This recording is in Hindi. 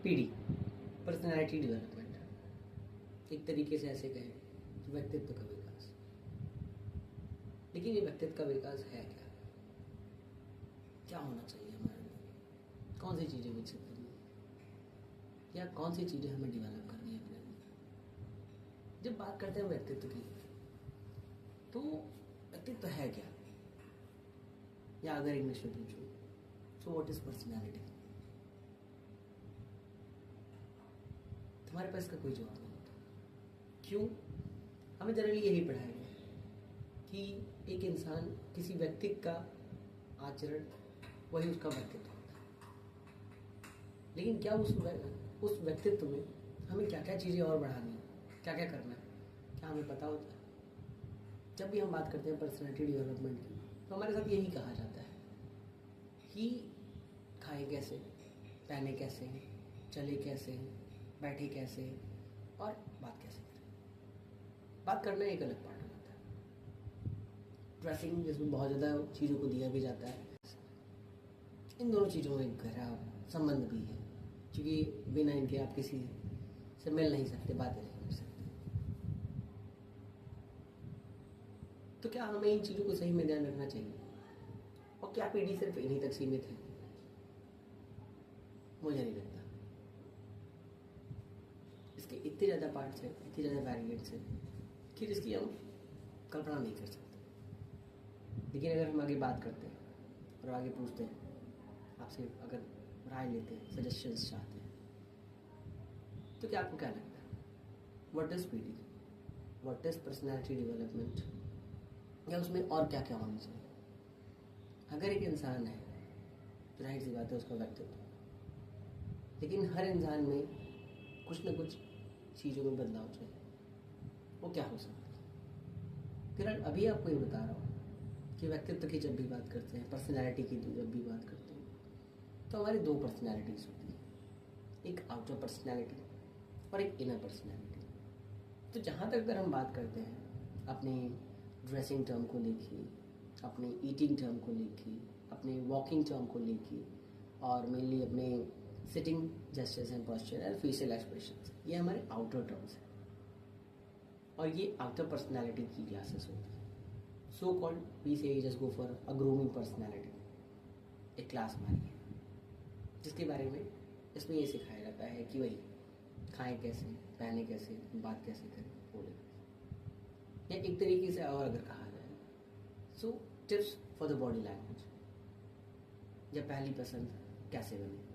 पीडी, पर्सनैलिटी डेवलपमेंट, एक तरीके से ऐसे कहें व्यक्तित्व का विकास। लेकिन ये व्यक्तित्व का विकास है क्या? क्या होना चाहिए हमारे अंदर? कौन सी चीज़ें विकसित करनी है या कौन सी चीज़ें हमें डेवलप करनी है अपने अंदर? जब बात करते हैं व्यक्तित्व की, तो व्यक्तित्व है क्या? या अगर इंग्लिश में पूछूं, सो व्हाट इज पर्सनैलिटी? तुम्हारे पास इसका कोई जवाब नहीं होता। क्यों? हमें जनरली यही पढ़ाया गया कि एक इंसान, किसी व्यक्ति का आचरण वही उसका व्यक्तित्व होता है। लेकिन क्या उस व्यक्तित्व में हमें क्या क्या चीज़ें और बढ़ानी है, क्या क्या करना है, क्या हमें पता होता है? जब भी हम बात करते हैं पर्सनैलिटी डेवलपमेंट की, तो हमारे साथ यही कहा जाता है कि खाए कैसे, पहने कैसे, चले कैसे, बैठे कैसे और बात कैसे करें। बात करना एक अलग पार्ट होता है। ड्रेसिंग, जिसमें बहुत ज़्यादा चीज़ों को दिया भी जाता है। इन दोनों चीज़ों में एक गहरा संबंध भी है, क्योंकि बिना इनके आप किसी से मिल नहीं सकते, बातें नहीं कर सकते। तो क्या हमें इन चीज़ों को सही में ध्यान रखना चाहिए? और क्या पीढ़ी सिर्फ इन्हीं तक सीमित है? मुझे नहीं लगता। इसके इतने ज़्यादा पार्ट्स हैं, इतने ज़्यादा वेरिएंट्स हैं कि जिसकी हम कल्पना नहीं कर सकते। लेकिन अगर हम आगे बात करते हैं और आगे पूछते हैं, आपसे अगर राय लेते हैं, सजेशंस चाहते हैं, तो क्या आपको क्या लगता है? What is PD? What is personality development? या उसमें और क्या क्या होना चाहिए? अगर एक इंसान है तो जाहिर सी बात है उसका व्यक्तित्व, लेकिन हर इंसान में कुछ ना कुछ चीज़ों में बदलाव चाहिए। वो क्या हो सकता है? फिर अभी आपको ये बता रहा हूँ कि व्यक्तित्व की जब भी बात करते हैं, पर्सनैलिटी की जब भी बात करते हैं, तो हमारी दो पर्सनैलिटीज़ होती हैं, एक आउटर पर्सनैलिटी और एक इनर पर्सनैलिटी। तो जहाँ तक अगर हम बात करते हैं अपने ड्रेसिंग टर्म को लेके, अपने ईटिंग टर्म को लेके, अपने वॉकिंग टर्म को लेके, और मेनली अपने sitting gestures and posture and facial expressions, ये हमारे आउटर टर्म्स हैं। और ये आउटर पर्सनैलिटी की क्लासेस होती है। सो कॉल्ड वी से just go for a grooming personality, एक क्लास हमारी है जिसके बारे में इसमें ये सिखाया जाता है कि भाई खाएं कैसे, पहने कैसे, बात कैसे करें, बोले। या एक तरीके से और अगर कहा जाए, so tips for the body language, या पहली पसंद कैसे बने।